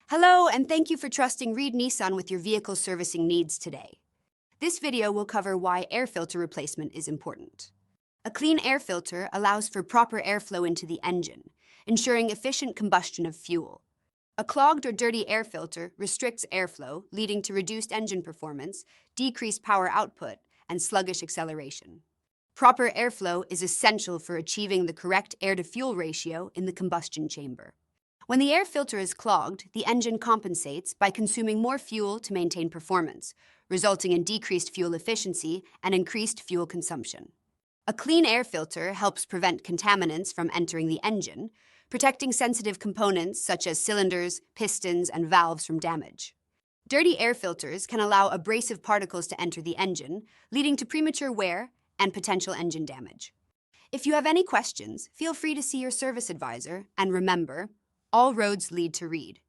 Hello, and thank you for trusting Reed Nissan with your vehicle servicing needs today. This video will cover why air filter replacement is important. A clean air filter allows for proper airflow into the engine, ensuring efficient combustion of fuel. A clogged or dirty air filter restricts airflow, leading to reduced engine performance, decreased power output, and sluggish acceleration. Proper airflow is essential for achieving the correct air-to-fuel ratio in the combustion chamber. When the air filter is clogged, the engine compensates by consuming more fuel to maintain performance, resulting in decreased fuel efficiency and increased fuel consumption. A clean air filter helps prevent contaminants from entering the engine, protecting sensitive components such as cylinders, pistons, and valves from damage. Dirty air filters can allow abrasive particles to enter the engine, leading to premature wear and potential engine damage. If you have any questions, feel free to see your service advisor, and remember, all roads lead to Reed.